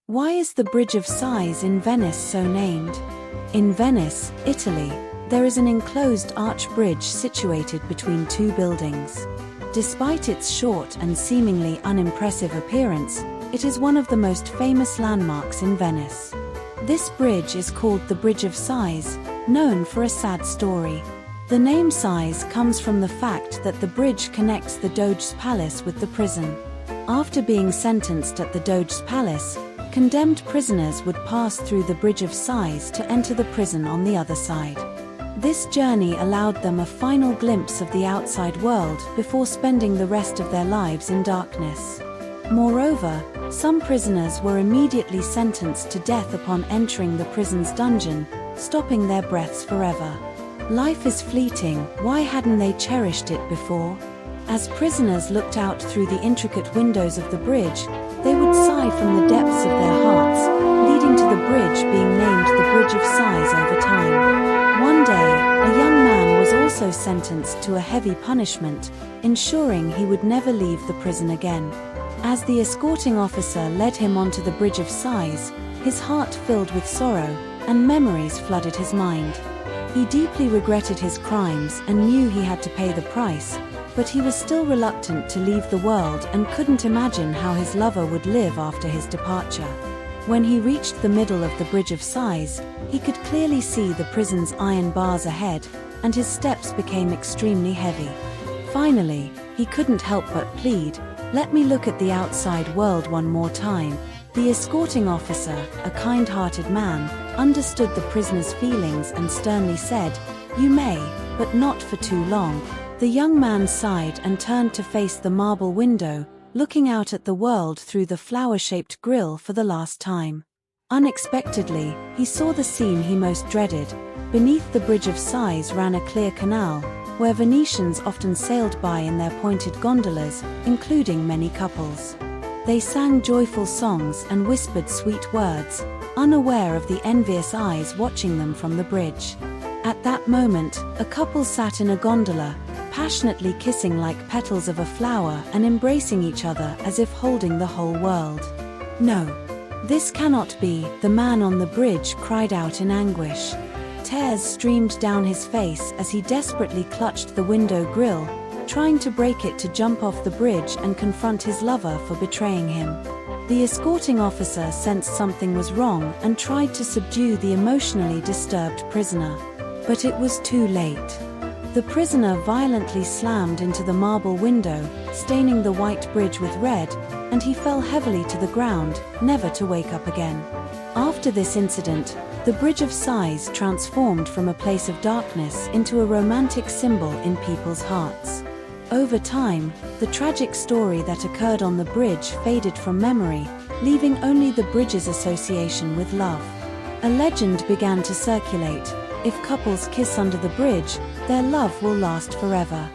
Why is the Bridge of Sighs in Venice so named? In Venice, Italy, there is an enclosed arch bridge situated between two buildings. Despite its short and seemingly unimpressive appearance, it is one of the most famous landmarks in Venice. This bridge is called the Bridge of Sighs, known for a sad story. The name Sighs comes from the fact that the bridge connects the Doge's palace with the prison. After being sentenced at the Doge's palace, condemned prisoners would pass through the Bridge of Sighs to enter the prison on the other side. This journey allowed them a final glimpse of the outside world before spending the rest of their lives in darkness. Moreover, some prisoners were immediately sentenced to death upon entering the prison's dungeon, stopping their breaths forever. Life is fleeting, why hadn't they cherished it before? As prisoners looked out through the intricate windows of the bridge, they would sigh from the depths of their hearts, leading to the bridge being named the Bridge of Sighs over time. One day, a young man was also sentenced to a heavy punishment, ensuring he would never leave the prison again. As the escorting officer led him onto the Bridge of Sighs, his heart filled with sorrow, and memories flooded his mind. He deeply regretted his crimes and knew he had to pay the price, but he was still reluctant to leave the world and couldn't imagine how his lover would live after his departure. When he reached the middle of the Bridge of Sighs, he could clearly see the prison's iron bars ahead, and his steps became extremely heavy. Finally, he couldn't help but plead, "Let me look at the outside world one more time." The escorting officer, a kind-hearted man, understood the prisoner's feelings and sternly said, "You may, but not for too long." The young man sighed and turned to face the marble window, looking out at the world through the flower-shaped grille for the last time. Unexpectedly, he saw the scene he most dreaded. Beneath the Bridge of Sighs ran a clear canal, where Venetians often sailed by in their pointed gondolas, including many couples. They sang joyful songs and whispered sweet words, unaware of the envious eyes watching them from the bridge. At that moment, a couple sat in a gondola, passionately kissing like petals of a flower and embracing each other as if holding the whole world. "No, this cannot be," the man on the bridge cried out in anguish. Tears streamed down his face as he desperately clutched the window grille, trying to break it to jump off the bridge and confront his lover for betraying him. The escorting officer sensed something was wrong and tried to subdue the emotionally disturbed prisoner. But it was too late. The prisoner violently slammed into the marble window, staining the white bridge with red, and he fell heavily to the ground, never to wake up again. After this incident, the Bridge of Sighs transformed from a place of darkness into a romantic symbol in people's hearts. Over time, the tragic story that occurred on the bridge faded from memory, leaving only the bridge's association with love. A legend began to circulate: if couples kiss under the bridge, their love will last forever.